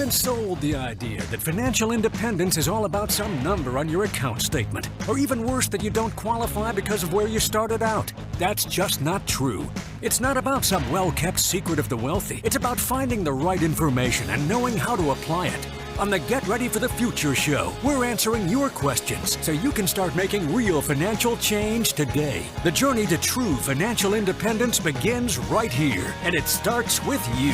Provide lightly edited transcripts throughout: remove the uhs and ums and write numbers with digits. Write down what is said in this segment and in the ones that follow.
been sold the idea that financial independence is all about some number on your account statement, or even worse, that you don't qualify because of where you started out. That's just not true. It's not about some well-kept secret of the wealthy. It's about finding the right information and knowing how to apply it. On the Get Ready for the Future show, we're answering your questions so you can start making real financial change today. The journey to true financial independence begins right here, and it starts with you.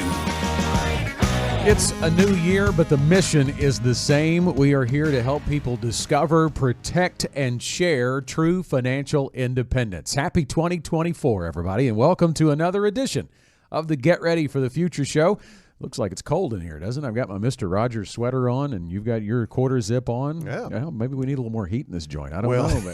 It's a new year, but the mission is the same. We are here to help people discover, protect, and share true financial independence. Happy 2024, everybody, and welcome to another edition of the Get Ready for the Future show. Looks like it's cold in here, doesn't it? I've got my Mr. Rogers sweater on, and you've got your quarter zip on. Yeah. Well, maybe we need a little more heat in this joint. I don't know.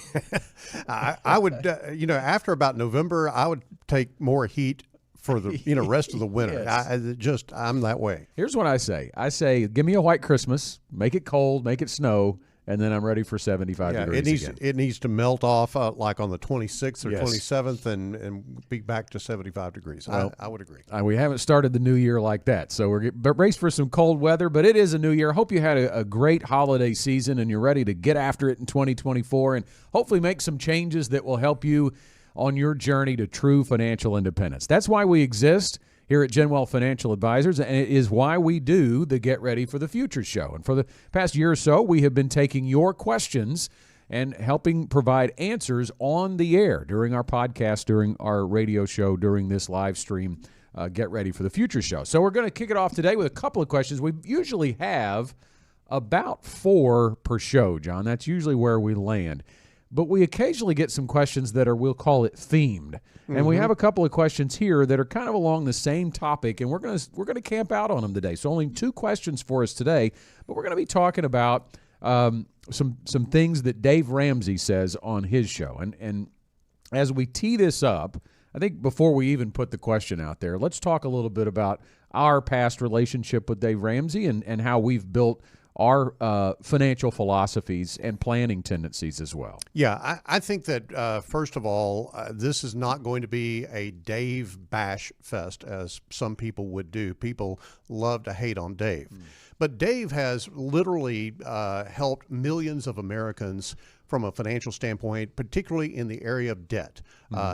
But I would, after about November, I would take more heat for the rest of the winter. Yes. I'm that way. Here's what I say. I say, give me a white Christmas, make it cold, make it snow, and then I'm ready for 75 degrees again. It needs to melt off like on the 26th or Yes. 27th and be back to 75 degrees. Well, I would agree. We haven't started the new year like that, so we're braced for some cold weather, but it is a new year. Hope you had a great holiday season and you're ready to get after it in 2024 and hopefully make some changes that will help you on your journey to true financial independence. That's why we exist here at GenWealth Financial Advisors, and it is why we do the Get Ready for the Future show. And for the past year or so, we have been taking your questions and helping provide answers on the air during our podcast, during our radio show, during this live stream Get Ready for the Future show. So we're going to kick it off today with a couple of questions. We usually have about 4 per show, John. That's usually where we land. But we occasionally get some questions that are, we'll call it themed. And we have a couple of questions here that are kind of along the same topic, and we're going to camp out on them today. So only 2 questions for us today, but we're going to be talking about some things that Dave Ramsey says on his show. And as we tee this up, I think before we even put the question out there, let's talk a little bit about our past relationship with Dave Ramsey and how we've built our financial philosophies and planning tendencies as well. Yeah, I think that, first of all, this is not going to be a Dave bash fest, as some people would do. People love to hate on Dave. But Dave has literally helped millions of Americans from a financial standpoint, particularly in the area of debt.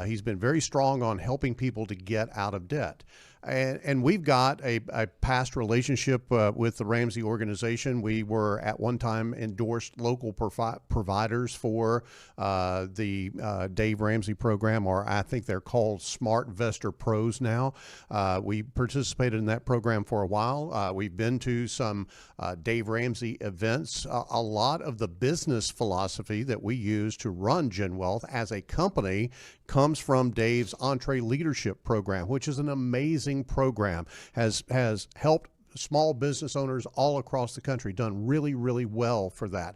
He's been very strong on helping people to get out of debt. And we've got a past relationship with the Ramsey organization. We were at one time endorsed local providers for the Dave Ramsey program, or I think they're called Smart Vestor Pros now. We participated in that program for a while. We've been to some Dave Ramsey events. A lot of the business philosophy that we use to run GenWealth as a company comes from Dave's Entree Leadership Program, which is an amazing program, has helped small business owners all across the country, done really, really well for that.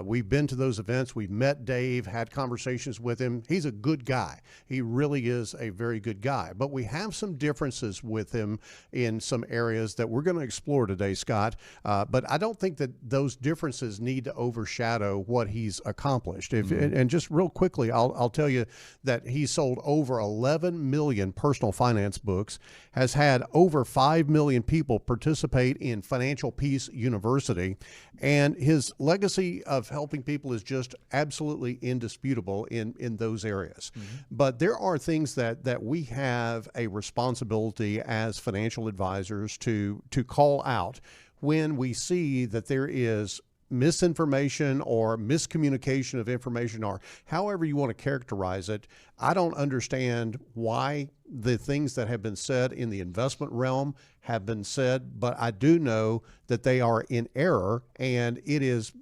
We've been to those events. We've met Dave, had conversations with him. He's a good guy. He really is a very good guy. But we have some differences with him in some areas that we're going to explore today, Scott. But I don't think that those differences need to overshadow what he's accomplished. And just real quickly, I'll tell you that he sold over 11 million personal finance books, has had over 5 million people participate in Financial Peace University, and his legacy of helping people is just absolutely indisputable in those areas. But there are things that we have a responsibility as financial advisors to call out when we see that there is misinformation or miscommunication of information, or however you want to characterize it. I don't understand why the things that have been said in the investment realm have been said, but I do know that they are in error, and it is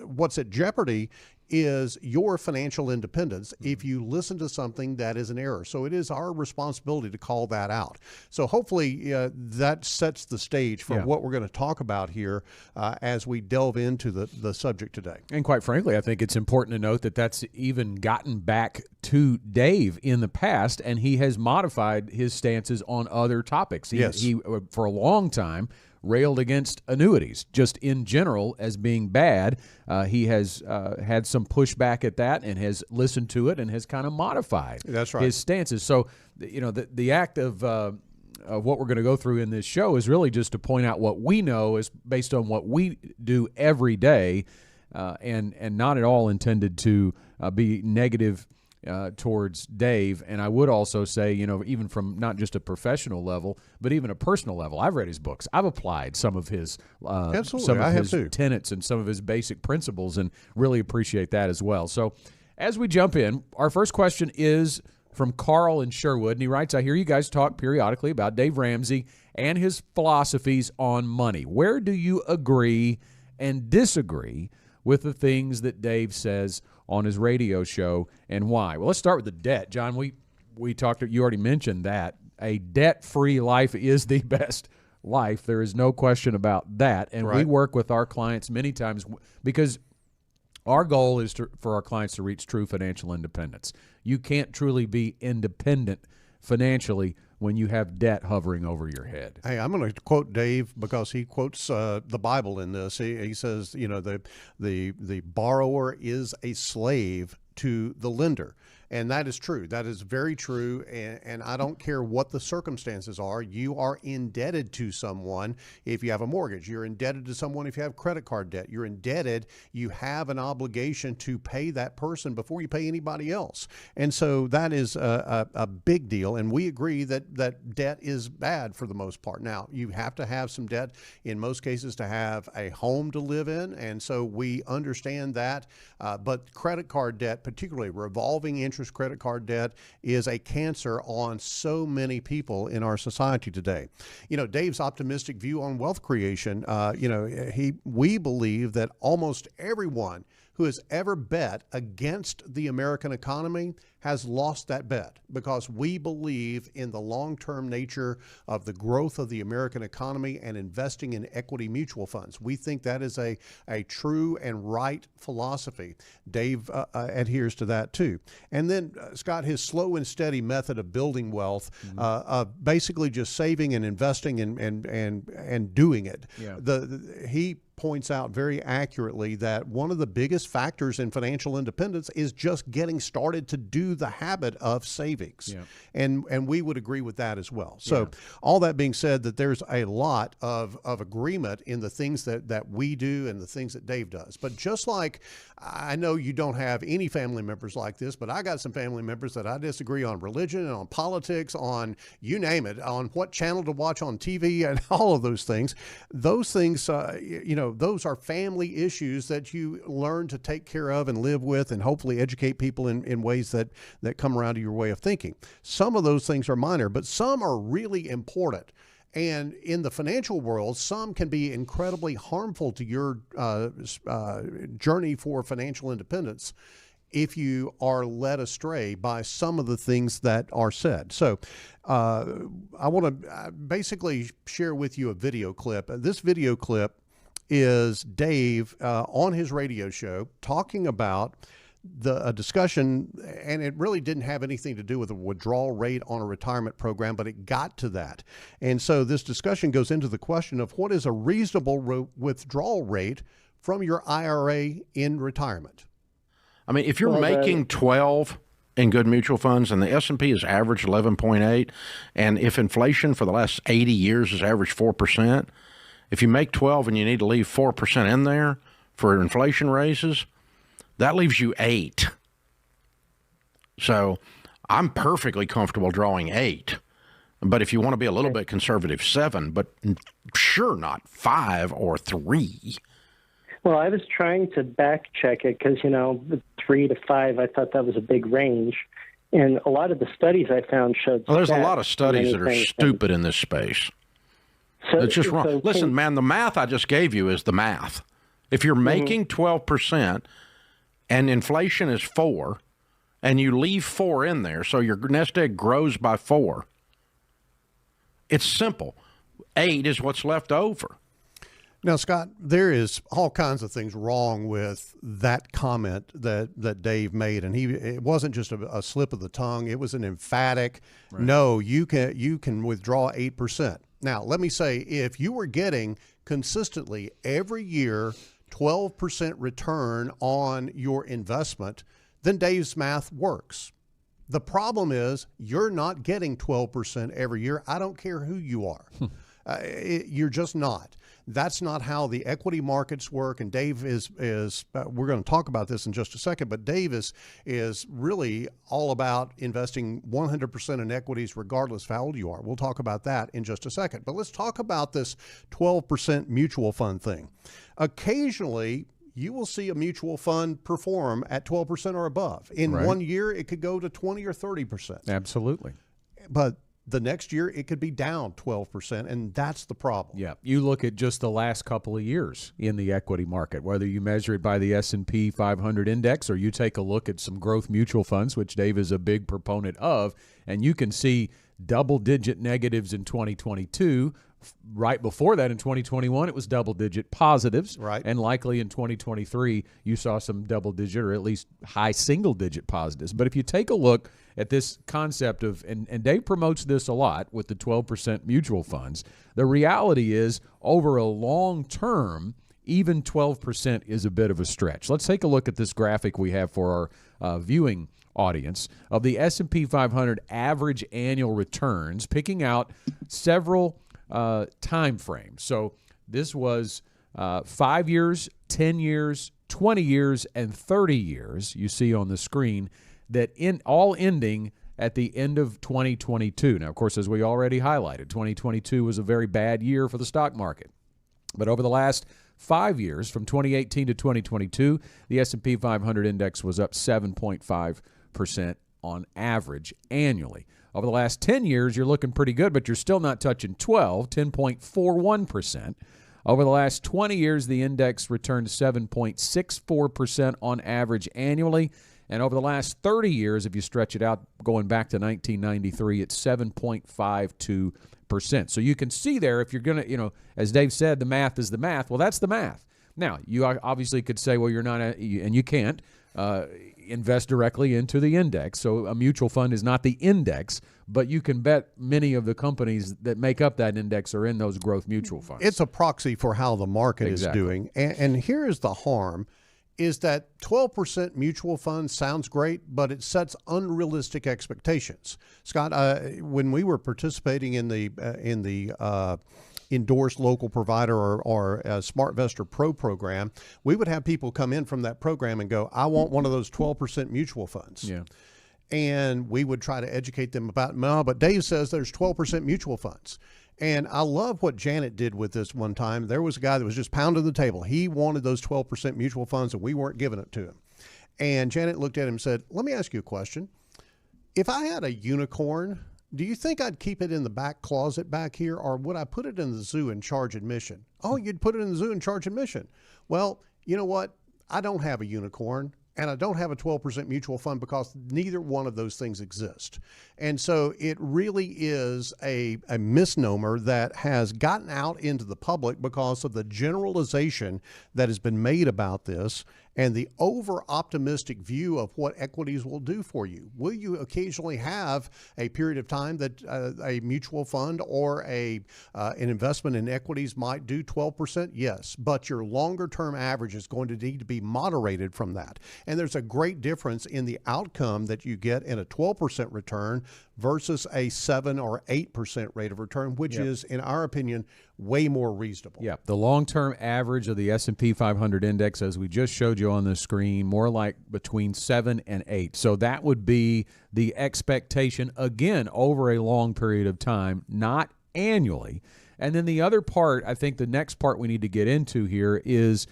what's at jeopardy is your financial independence if you listen to something that is an error. So it is our responsibility to call that out. So hopefully that sets the stage for what we're going to talk about here as we delve into the subject today. And quite frankly, I think it's important to note that that's even gotten back to Dave in the past, and he has modified his stances on other topics. He for a long time, railed against annuities just in general as being bad. He has had some pushback at that and has listened to it and has kind of modified his stances. So, you know, the act of what we're going to go through in this show is really just to point out what we know is based on what we do every day, and not at all intended to be negative towards Dave. And I would also say, even from not just a professional level, but even a personal level, I've read his books. I've applied some of his tenets and some of his basic principles, and really appreciate that as well. So as we jump in, our first question is from Carl in Sherwood, and he writes, I hear you guys talk periodically about Dave Ramsey and his philosophies on money. Where do you agree and disagree with the things that Dave says on his radio show, and why? Well, let's start with the debt. John, we talked, you already mentioned that. A debt-free life is the best life. There is no question about that. And we work with our clients many times because our goal is for our clients to reach true financial independence. You can't truly be independent financially when you have debt hovering over your head. Hey, I'm going to quote Dave because he quotes the Bible in this. He says, the borrower is a slave to the lender. And that is true. That is very true. And I don't care what the circumstances are. You are indebted to someone if you have a mortgage. You're indebted to someone if you have credit card debt. You're indebted. You have an obligation to pay that person before you pay anybody else. And so that is a big deal. And we agree that debt is bad for the most part. Now, you have to have some debt in most cases to have a home to live in. And so we understand that. But credit card debt, particularly revolving interest credit card debt, is a cancer on so many people in our society today. Dave's optimistic view on wealth creation, we believe that almost everyone who has ever bet against the American economy has lost that bet, because we believe in the long-term nature of the growth of the American economy and investing in equity mutual funds. We think that is a true and right philosophy. Dave adheres to that too. And then Scott, his slow and steady method of building wealth, of basically just saving and investing and doing it. Yeah. He points out very accurately that one of the biggest factors in financial independence is just getting started to do the habit of savings. Yeah. And we would agree with that as well. So all that being said, that there's a lot of agreement in the things that we do and the things that Dave does. But just like I know you don't have any family members like this, but I got some family members that I disagree on religion and on politics, on you name it, on what channel to watch on TV and all of those things. Those things, those are family issues that you learn to take care of and live with, and hopefully educate people in ways that come around to your way of thinking. Some of those things are minor, but some are really important. And in the financial world, some can be incredibly harmful to your journey for financial independence if you are led astray by some of the things that are said. So I want to basically share with you a video clip. This video clip is Dave on his radio show talking about a discussion, and it really didn't have anything to do with a withdrawal rate on a retirement program, but it got to that. And so this discussion goes into the question of what is a reasonable withdrawal rate from your IRA in retirement. I mean, if you're making 12 in good mutual funds and the S&P is average 11.8, and if inflation for the last 80 years is average 4%, if you make 12 and you need to leave 4% in there for inflation raises, that leaves you 8. So I'm perfectly comfortable drawing 8. But if you want to be a little bit conservative, 7, but sure not 5 or 3. Well, I was trying to back check it because, the 3 to 5, I thought that was a big range. And a lot of the studies I found showed. Well, there's a lot of studies that are stupid in this space. So, it's just wrong. So listen, man, the math I just gave you is the math. If you're making 12%, and inflation is 4, and you leave 4 in there, so your nest egg grows by 4. It's simple. 8 is what's left over. Now, Scott, there is all kinds of things wrong with that comment that Dave made, and it wasn't just a slip of the tongue. It was an emphatic, no, you can withdraw 8%. Now, let me say, if you were getting consistently every year 12% return on your investment, then Dave's math works. The problem is you're not getting 12% every year. I don't care who you are. You're just not. That's not how the equity markets work. And Dave is we're going to talk about this in just a second, but Dave is really all about investing 100% in equities regardless of how old you are. We'll talk about that in just a second. But let's talk about this 12% mutual fund thing. Occasionally, you will see a mutual fund perform at 12% or above. In 1 year, it could go to 20 or 30%. Absolutely. But the next year, it could be down 12%, and that's the problem. Yeah, you look at just the last couple of years in the equity market, whether you measure it by the S&P 500 index or you take a look at some growth mutual funds, which Dave is a big proponent of, and you can see double-digit negatives in 2022. Right before that, in 2021, it was double-digit positives. Right. And likely in 2023, you saw some double-digit or at least high single-digit positives. But if you take a look at this concept of, and Dave promotes this a lot with the 12% mutual funds, the reality is over a long term, even 12% is a bit of a stretch. Let's take a look at this graphic we have for our viewing audience of the S&P 500 average annual returns, picking out several time frames. So this was 5 years, 10 years, 20 years, and 30 years, you see on the screen, that all ending at the end of 2022. Now, of course, as we already highlighted, 2022 was a very bad year for the stock market. But over the last 5 years, from 2018 to 2022, the S&P 500 index was up 7.5% on average annually. Over the last 10 years, you're looking pretty good, but you're still not touching 10.41%. Over the last 20 years, the index returned 7.64% on average annually. And over the last 30 years, if you stretch it out, going back to 1993, it's 7.52%. So you can see there, if you're going to, as Dave said, the math is the math. Well, that's the math. Now, you obviously could say, well, you're not, and you can't invest directly into the index. So a mutual fund is not the index, but you can bet many of the companies that make up that index are in those growth mutual funds. It's a proxy for how the market is doing. And here is the harm, is that 12% mutual fund sounds great, but it sets unrealistic expectations. Scott, when we were participating in the endorsed local provider or SmartVestor Pro program, we would have people come in from that program and go, I want one of those 12% mutual funds. Yeah. And we would try to educate them about, no, but Dave says there's 12% mutual funds. And I love what Janet did with this one time. There was a guy that was just pounding the table. He wanted those 12% mutual funds, and we weren't giving it to him. And Janet looked at him and said, let me ask you a question. If I had a unicorn, do you think I'd keep it in the back closet back here, or would I put it in the zoo and charge admission? Oh, you'd put it in the zoo and charge admission. Well, you know what? I don't have a unicorn, and I don't have a 12% mutual fund because neither one of those things exist. And so it really is a misnomer that has gotten out into the public because of the generalization that has been made about this and the over-optimistic view of what equities will do for you. Will you occasionally have a period of time that a mutual fund or an investment in equities might do 12%? Yes, but your longer-term average is going to need to be moderated from that. And there's a great difference in the outcome that you get in a 12% return versus a 7 or 8% rate of return, which is, in our opinion, way more reasonable. Yeah, the long-term average of the S&P 500 index, as we just showed you on the screen, more like between 7 and 8. So that would be the expectation, again, over a long period of time, not annually. And then the other part, I think the next part we need to get into here is,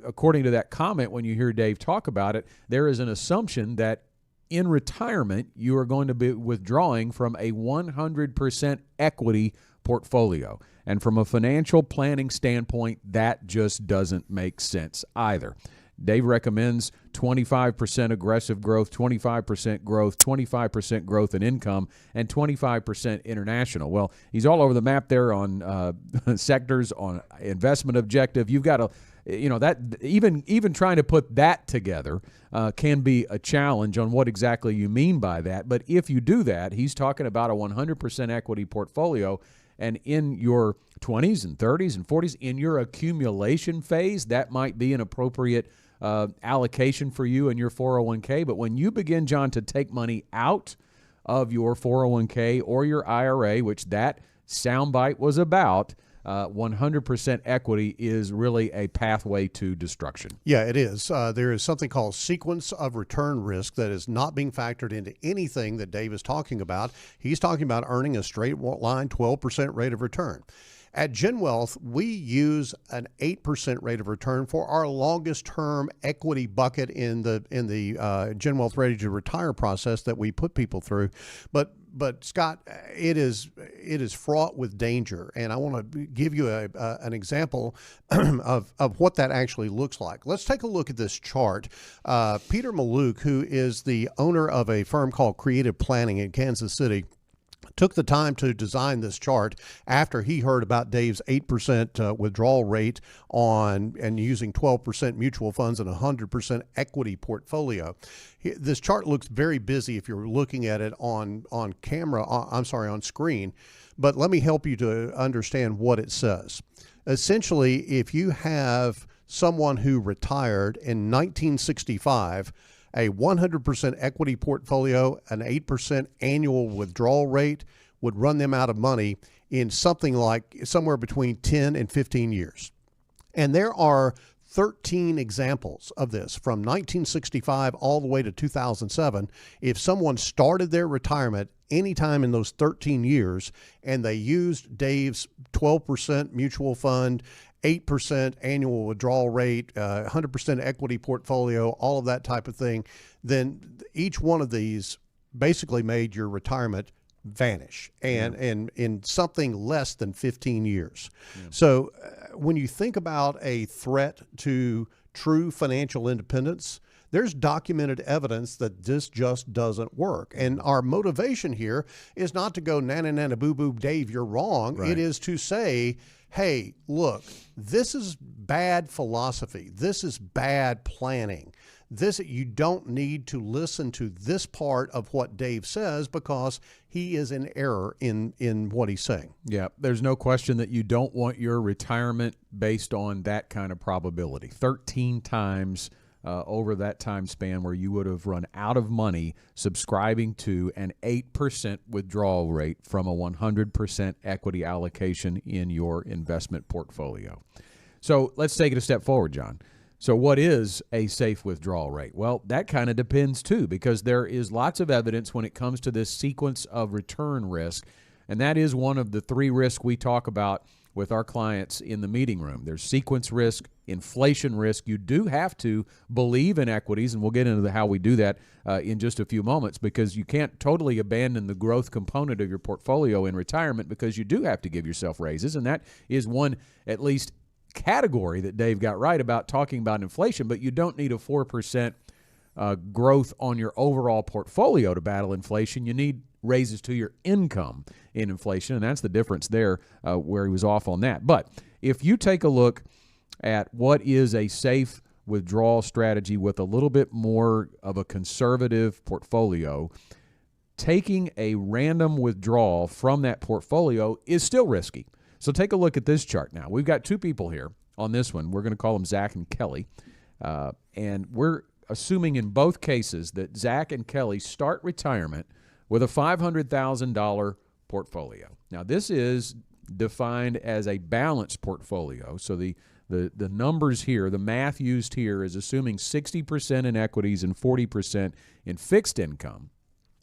according to that comment, when you hear Dave talk about it, there is an assumption that in retirement, you are going to be withdrawing from a 100% equity portfolio. And from a financial planning standpoint, that just doesn't make sense either. Dave recommends 25% aggressive growth, 25% growth, 25% growth in income, and 25% international. Well, he's all over the map there on sectors, on investment objective. You've got to, that even trying to put that together can be a challenge on what exactly you mean by that. But if you do that, he's talking about a 100% equity portfolio. And in your 20s and 30s and 40s, in your accumulation phase, that might be an appropriate allocation for you in your 401k. But when you begin, John, to take money out of your 401k or your IRA, which that soundbite was about, 100% equity is really a pathway to destruction. Yeah, it is. There is something called sequence of return risk that is not being factored into anything that Dave is talking about. He's talking about earning a straight line 12% rate of return. At GenWealth, we use an 8% rate of return for our longest term equity bucket in the GenWealth Ready to Retire process that we put people through. But Scott, it is fraught with danger, and I want to give you an example of what that actually looks like. Let's take a look at this chart. Peter Maluk, who is the owner of a firm called Creative Planning in Kansas City, took the time to design this chart after he heard about Dave's 8% withdrawal rate and using 12% mutual funds and 100% equity portfolio. This chart looks very busy if you're looking at it on screen, but let me help you to understand what it says. Essentially, if you have someone who retired in 1965, a 100% equity portfolio, an 8% annual withdrawal rate would run them out of money in something like somewhere between 10 and 15 years. And there are 13 examples of this from 1965 all the way to 2007. If someone started their retirement anytime in those 13 years and they used Dave's 12% mutual fund, 8% annual withdrawal rate, 100% equity portfolio, all of that type of thing, then each one of these basically made your retirement vanish and in something less than 15 years. Yeah. So when you think about a threat to true financial independence, there's documented evidence that this just doesn't work. And our motivation here is not to go, nana, boo, boo, Dave, you're wrong. Right. It is to say, hey, look, this is bad philosophy. This is bad planning. You don't need to listen to this part of what Dave says because he is in error in what he's saying. Yeah, there's no question that you don't want your retirement based on that kind of probability. 13 times over that time span where you would have run out of money subscribing to an 8% withdrawal rate from a 100% equity allocation in your investment portfolio. So let's take it a step forward, John. So what is a safe withdrawal rate? Well, that kind of depends too, because there is lots of evidence when it comes to this sequence of return risk, and that is one of the three risks we talk about with our clients in the meeting room. There's sequence risk, inflation risk. You do have to believe in equities, and we'll get into how we do that in just a few moments, because you can't totally abandon the growth component of your portfolio in retirement, because you do have to give yourself raises, and that is one, at least, category that Dave got right about talking about inflation. But you don't need a 4% growth on your overall portfolio to battle inflation. You need raises to your income in inflation, and that's the difference there where he was off on that. But if you take a look at what is a safe withdrawal strategy with a little bit more of a conservative portfolio, taking a random withdrawal from that portfolio is still risky. So take a look at this chart now. We've got two people here on this one. We're going to call them Zach and Kelly. And we're assuming in both cases that Zach and Kelly start retirement with a $500,000 portfolio. Now, this is defined as a balanced portfolio. So the numbers here, the math used here is assuming 60% in equities and 40% in fixed income,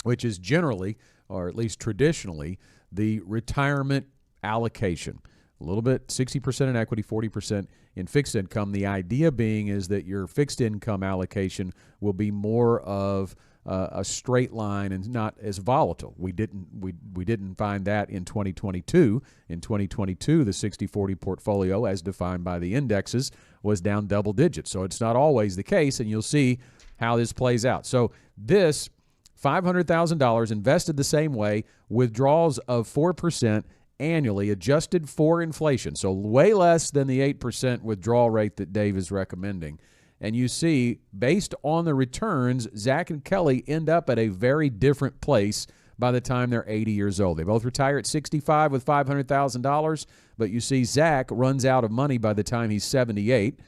which is generally, or at least traditionally, the retirement allocation. A little bit, 60% in equity, 40% in fixed income. The idea being is that your fixed income allocation will be more of a straight line and not as volatile. We didn't find that in 2022. In 2022, the 60-40 portfolio, as defined by the indexes, was down double digits. So it's not always the case, and you'll see how this plays out. So this $500,000 invested the same way, withdrawals of 4% annually, adjusted for inflation. So way less than the 8% withdrawal rate that Dave is recommending. And you see, based on the returns, Zach and Kelly end up at a very different place by the time they're 80 years old. They both retire at 65 with $500,000, but you see Zach runs out of money by the time he's 78,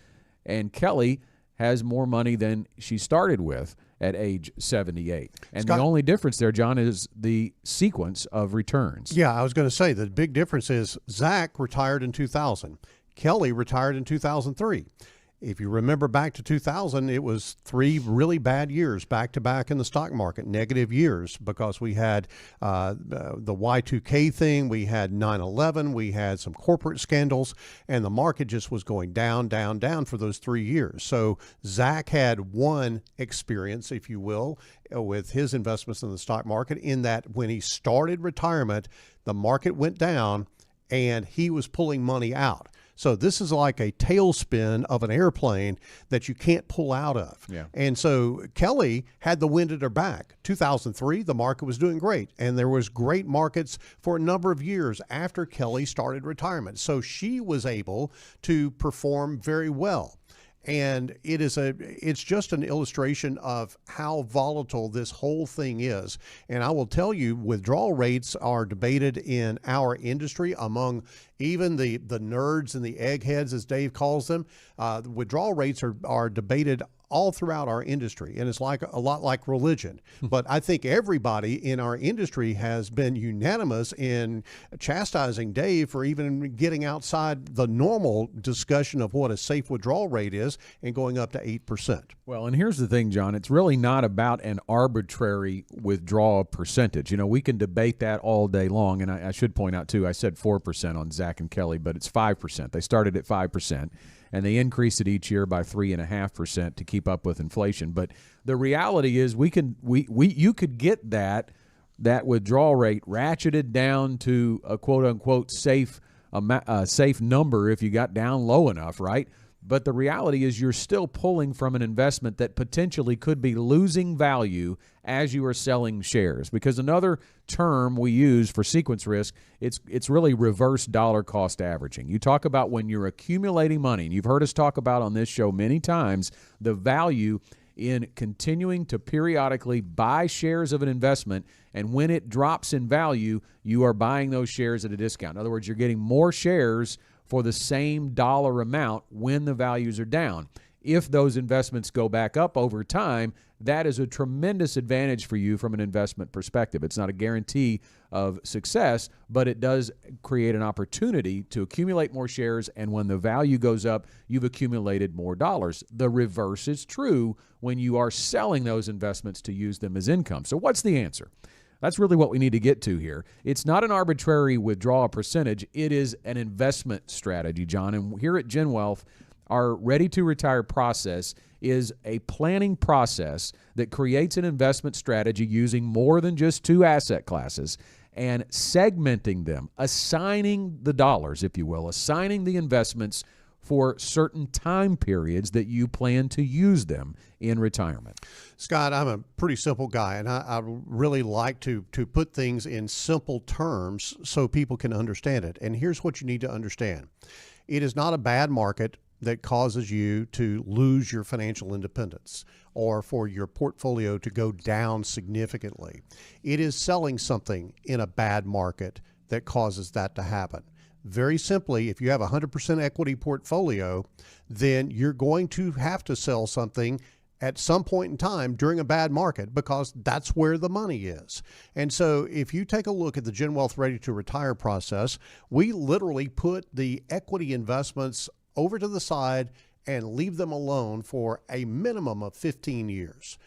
and Kelly has more money than she started with at age 78. And Scott, the only difference there, John, is the sequence of returns. Yeah, I was going to say the big difference is Zach retired in 2000. Kelly retired in 2003. If you remember back to 2000, it was 3 really bad years back to back in the stock market, negative years, because we had the Y2K thing, we had 9/11, we had some corporate scandals, and the market just was going down, down, down for those 3 years. So Zach had one experience, if you will, with his investments in the stock market, in that when he started retirement, the market went down and he was pulling money out. So this is like a tailspin of an airplane that you can't pull out of. Yeah. And so Kelly had the wind at her back. 2003, the market was doing great. And there was great markets for a number of years after Kelly started retirement. So she was able to perform very well. And it's just an illustration of how volatile this whole thing is. And I will tell you, withdrawal rates are debated in our industry among even the nerds and the eggheads, as Dave calls them. Withdrawal rates are debated all throughout our industry, and it's like a lot like religion. But I think everybody in our industry has been unanimous in chastising Dave for even getting outside the normal discussion of what a safe withdrawal rate is and going up to 8%. Well, and here's the thing, John. It's really not about an arbitrary withdrawal percentage. You know, we can debate that all day long, and I should point out, too, I said 4% on Zach and Kelly, but it's 5%. They started at 5%. And they increase it each year by 3.5% to keep up with inflation. But the reality is, you could get that withdrawal rate ratcheted down to a quote unquote safe number if you got down low enough, right? But the reality is, you're still pulling from an investment that potentially could be losing value as you are selling shares. Because another term we use for sequence risk, it's really reverse dollar cost averaging. You talk about when you're accumulating money, and you've heard us talk about on this show many times, the value in continuing to periodically buy shares of an investment, and when it drops in value, you are buying those shares at a discount. In other words, you're getting more shares for the same dollar amount when the values are down. If those investments go back up over time, that is a tremendous advantage for you from an investment perspective. It's not a guarantee of success, but it does create an opportunity to accumulate more shares, and when the value goes up, you've accumulated more dollars. The reverse is true when you are selling those investments to use them as income. So what's the answer? That's really what we need to get to here. It's not an arbitrary withdrawal percentage. It is an investment strategy, John. And here at GenWealth, our ready-to-retire process is a planning process that creates an investment strategy using more than just 2 asset classes and segmenting them, assigning the dollars, if you will, assigning the investments for certain time periods that you plan to use them in retirement. Scott, I'm a pretty simple guy, and I really like to put things in simple terms so people can understand it. And here's what you need to understand. It is not a bad market that causes you to lose your financial independence or for your portfolio to go down significantly. It is selling something in a bad market that causes that to happen. Very simply, if you have a 100% equity portfolio, then you're going to have to sell something at some point in time during a bad market because that's where the money is. And so if you take a look at the GenWealth Ready to Retire process, we literally put the equity investments over to the side and leave them alone for a minimum of 15 years.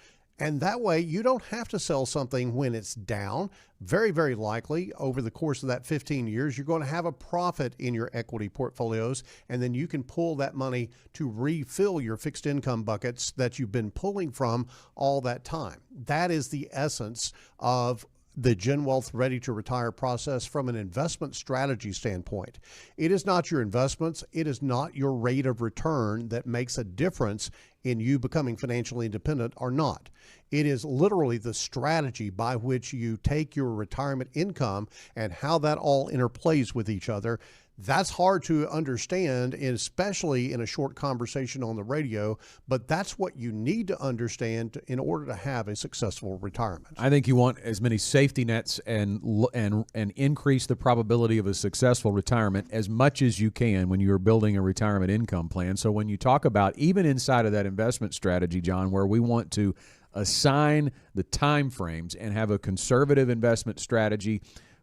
And that way you don't have to sell something when it's down. Very, very likely over the course of that 15 years, you're going to have a profit in your equity portfolios, and then you can pull that money to refill your fixed income buckets that you've been pulling from all that time. That is the essence of the GenWealth Ready to Retire process from an investment strategy standpoint. It is not your investments. It is not your rate of return that makes a difference in you becoming financially independent or not. It is literally the strategy by which you take your retirement income and how that all interplays with each other. That's hard to understand, and especially in a short conversation on the radio, but that's what you need to understand in order to have a successful retirement. I think you want as many safety nets and increase the probability of a successful retirement as much as you can when you're building a retirement income plan. So when you talk about even inside of that investment strategy, John, where we want to assign the time frames and have a conservative investment strategy,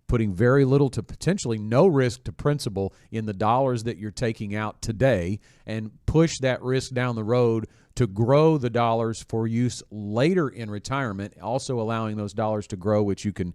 putting very little to potentially no risk to principal in the dollars that you're taking out today, and push that risk down the road to grow the dollars for use later in retirement, also allowing those dollars to grow, which you can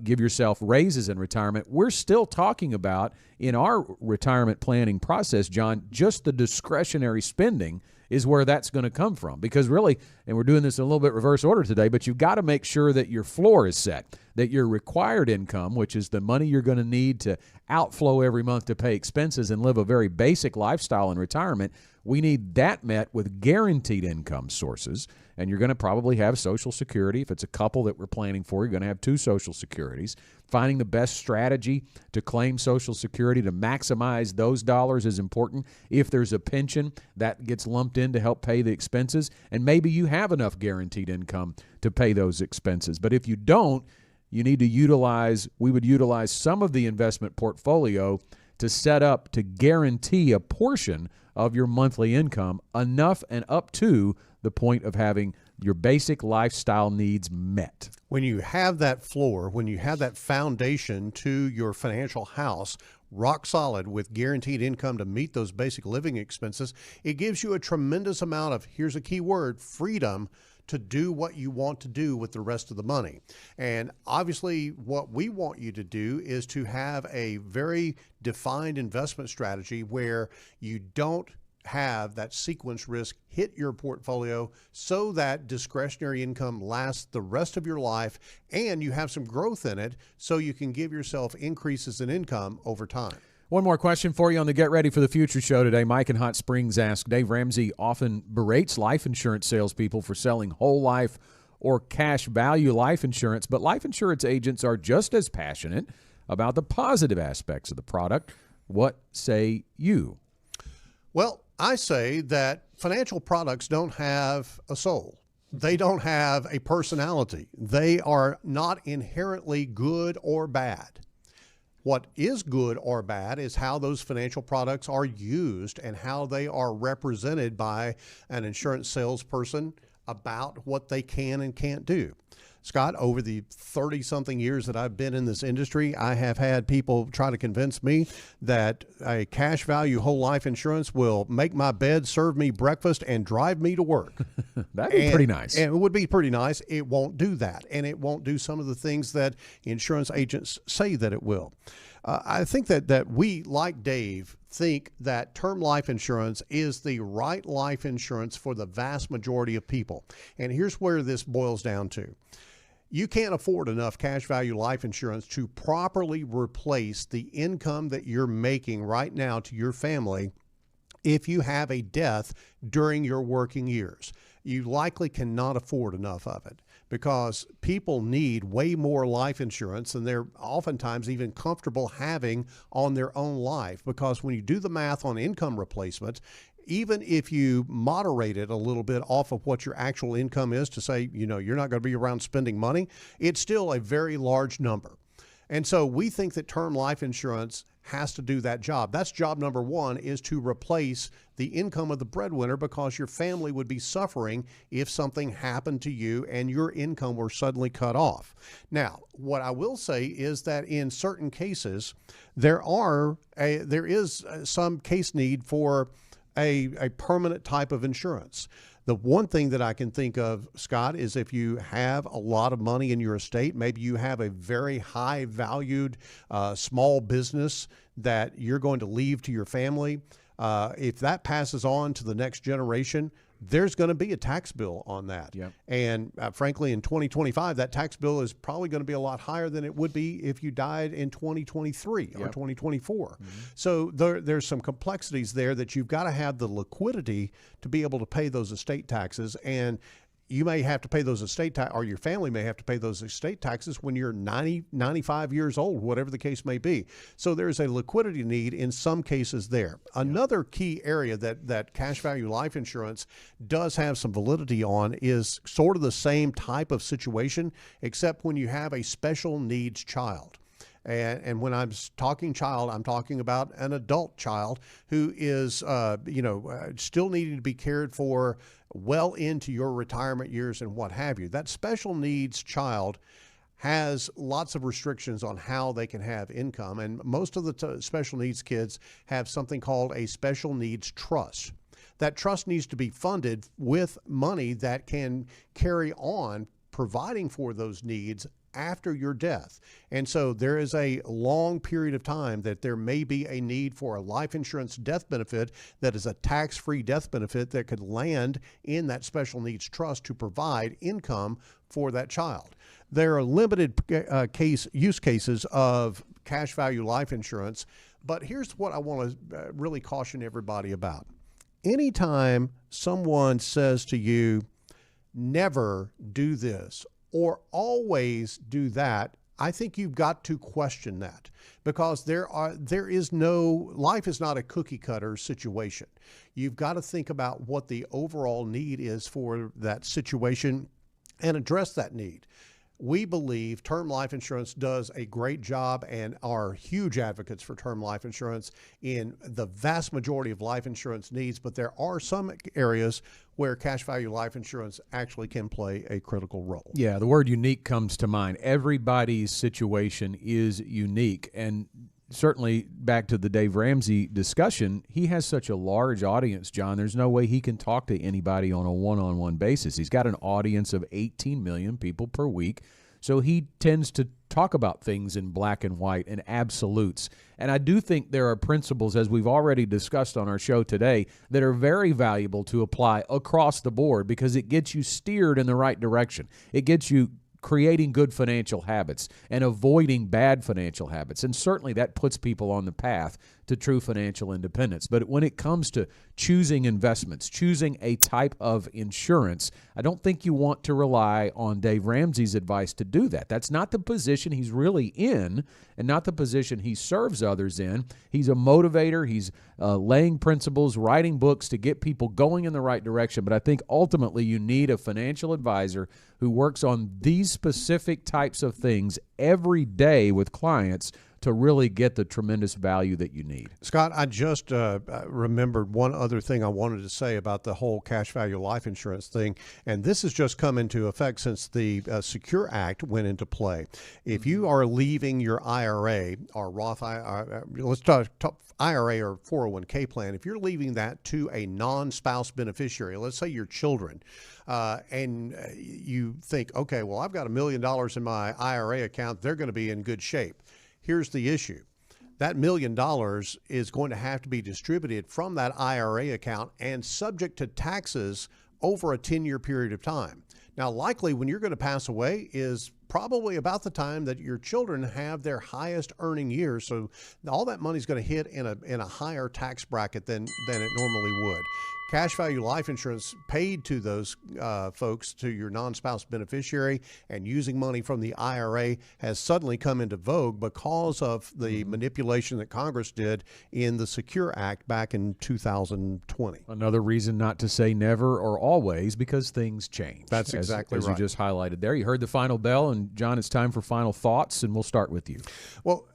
give yourself raises in retirement. We're still talking about, in our retirement planning process, John, just the discretionary spending is where that's going to come from. Because really, and we're doing this in a little bit reverse order today, but you've got to make sure that your floor is set, that your required income, which is the money you're going to need to outflow every month to pay expenses and live a very basic lifestyle in retirement, we need that met with guaranteed income sources. And you're going to probably have Social Security. If it's a couple that we're planning for, you're going to have 2 Social Securities. Finding the best strategy to claim Social Security to maximize those dollars is important. If there's a pension, that gets lumped in to help pay the expenses. And maybe you have enough guaranteed income to pay those expenses. But if you don't, you need to we would utilize some of the investment portfolio to set up to guarantee a portion of your monthly income, enough and up to the point of having your basic lifestyle needs met. When you have that floor, when you have that foundation to your financial house, rock solid with guaranteed income to meet those basic living expenses, it gives you a tremendous amount of, here's a key word, freedom to do what you want to do with the rest of the money. And obviously what we want you to do is to have a very defined investment strategy where you don't have that sequence risk hit your portfolio, so that discretionary income lasts the rest of your life and you have some growth in it so you can give yourself increases in income over time. One more question for you on the Get Ready for the Future show today. Mike in Hot Springs asked, Dave Ramsey often berates life insurance salespeople for selling whole life or cash value life insurance, but life insurance agents are just as passionate about the positive aspects of the product. What say you? Well, I say that financial products don't have a soul. They don't have a personality. They are not inherently good or bad. What is good or bad is how those financial products are used and how they are represented by an insurance salesperson about what they can and can't do. Scott, over the 30-something years that I've been in this industry, I have had people try to convince me that a cash value whole life insurance will make my bed, serve me breakfast, and drive me to work. That'd be pretty nice. And it would be pretty nice. It won't do that, and it won't do some of the things that insurance agents say that it will. I think that we, like Dave, think that term life insurance is the right life insurance for the vast majority of people. And here's where this boils down to. You can't afford enough cash value life insurance to properly replace the income that you're making right now to your family if you have a death during your working years. You likely cannot afford enough of it because people need way more life insurance than they're oftentimes even comfortable having on their own life, because when you do the math on income replacement, even if you moderate it a little bit off of what your actual income is to say, you're not going to be around spending money, it's still a very large number. And so we think that term life insurance has to do that job. That's job number one, is to replace the income of the breadwinner, because your family would be suffering if something happened to you and your income were suddenly cut off. Now, what I will say is that in certain cases, there is some case need for a permanent type of insurance. The one thing that I can think of, Scott, is if you have a lot of money in your estate, maybe you have a very high valued small business that you're going to leave to your family. If that passes on to the next generation, there's going to be a tax bill on that. Yep. And frankly, in 2025, that tax bill is probably going to be a lot higher than it would be if you died in 2023 or 2024. Mm-hmm. So there's some complexities there that you've got to have the liquidity to be able to pay those estate taxes. And you may have to pay those estate tax, or your family may have to pay those estate taxes when you're 90, 95 years old, whatever the case may be. So there's a liquidity need in some cases there. Another key area that cash value life insurance does have some validity on is sort of the same type of situation, except when you have a special needs child. And when I'm talking child, I'm talking about an adult child who is, still needing to be cared for well into your retirement years and what have you. That special needs child has lots of restrictions on how they can have income. And most of the special needs kids have something called a special needs trust. That trust needs to be funded with money that can carry on providing for those needs after your death. And so there is a long period of time that there may be a need for a life insurance death benefit that is a tax-free death benefit that could land in that special needs trust to provide income for that child. There are limited use cases of cash value life insurance, but here's what I want to really caution everybody about. Anytime someone says to you, never do this, or always do that, I think you've got to question that, because life is not a cookie cutter situation. You've got to think about what the overall need is for that situation and address that need. We believe term life insurance does a great job and are huge advocates for term life insurance in the vast majority of life insurance needs, but there are some areas where cash value life insurance actually can play a critical role. Yeah, the word unique comes to mind. Everybody's situation is unique. And certainly back to the Dave Ramsey discussion, he has such a large audience, John. There's no way he can talk to anybody on a one-on-one basis. He's got an audience of 18 million people per week. So he tends to talk about things in black and white and absolutes. And I do think there are principles, as we've already discussed on our show today, that are very valuable to apply across the board, because it gets you steered in the right direction. It gets you creating good financial habits and avoiding bad financial habits. And certainly that puts people on the path to true financial independence. But when it comes to choosing investments, choosing a type of insurance, I don't think you want to rely on Dave Ramsey's advice to do that. That's not the position he's really in, and not the position he serves others in. He's a motivator. He's laying principles, writing books to get people going in the right direction. But I think ultimately you need a financial advisor who works on these specific types of things every day with clients to really get the tremendous value that you need. Scott, I just remembered one other thing I wanted to say about the whole cash value life insurance thing, and this has just come into effect since the Secure Act went into play. If you are leaving your IRA or Roth IRA, let's talk IRA or 401k plan, if you're leaving that to a non-spouse beneficiary, let's say your children, and you think, okay, well, I've got $1 million in my IRA account, they're going to be in good shape. Here's the issue. That $1 million is going to have to be distributed from that IRA account and subject to taxes over a 10-year period of time. Now, likely when you're going to pass away is probably about the time that your children have their highest earning years. So all that money is going to hit in a higher tax bracket than it normally would. Cash value life insurance paid to those folks, to your non-spouse beneficiary, and using money from the IRA has suddenly come into vogue because of the manipulation that Congress did in the Secure Act back in 2020. Another reason not to say never or always, because things change. That's exactly as right. you just highlighted there. You heard the final bell, and John, it's time for final thoughts, and we'll start with you. Well,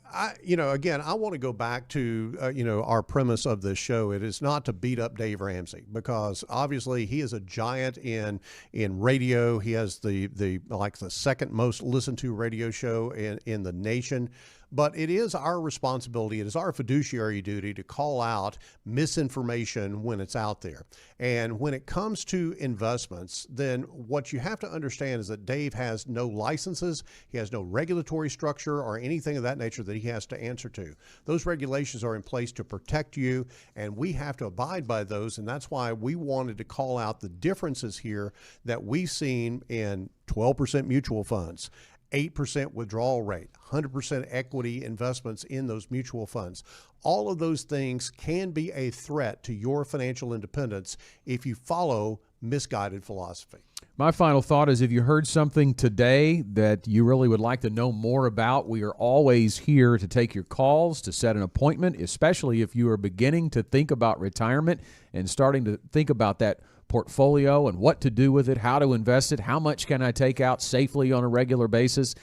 again, I want to go back to, our premise of this show. It is not to beat up Dave Ramsey, because obviously he is a giant in radio. He has the second most listened to radio show in the nation. But it is our responsibility, it is our fiduciary duty to call out misinformation when it's out there. And when it comes to investments, then what you have to understand is that Dave has no licenses, he has no regulatory structure or anything of that nature that he has to answer to. Those regulations are in place to protect you, and we have to abide by those. And that's why we wanted to call out the differences here that we've seen in 12% mutual funds, 8% withdrawal rate, 100% equity investments in those mutual funds. All of those things can be a threat to your financial independence if you follow misguided philosophy. My final thought is if you heard something today that you really would like to know more about, we are always here to take your calls, to set an appointment, especially if you are beginning to think about retirement and starting to think about that portfolio and what to do with it, how to invest it, how much can I take out safely on a regular basis.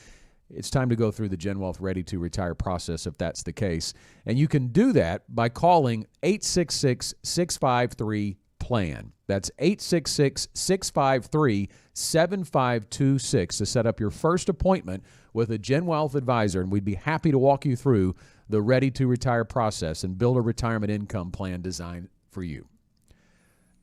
It's time to go through the GenWealth Ready to Retire process if that's the case. And you can do that by calling 866-653-PLAN. That's 866-653-7526 to set up your first appointment with a GenWealth advisor, and we'd be happy to walk you through the Ready to Retire process and build a retirement income plan designed for you.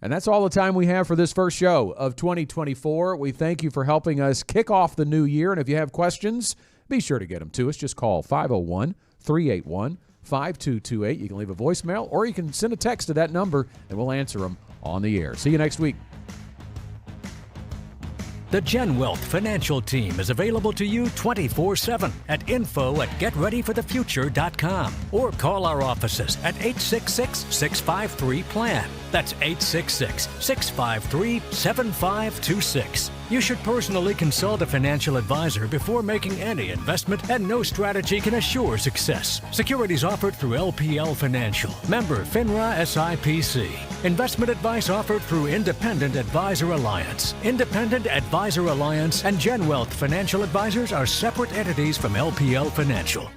And that's all the time we have for this first show of 2024. We thank you for helping us kick off the new year, and if you have questions, be sure to get them to us. Just call 501-381-5228. You can leave a voicemail, or you can send a text to that number, and we'll answer them on the air. See you next week. The GenWealth financial team is available to you 24/7 at info@getreadyforthefuture.com or call our offices at 866-653-PLAN. That's 866-653-7526. You should personally consult a financial advisor before making any investment, and no strategy can assure success. Securities offered through LPL Financial. Member FINRA SIPC. Investment advice offered through Independent Advisor Alliance. Independent Advisor Alliance and GenWealth Financial Advisors are separate entities from LPL Financial.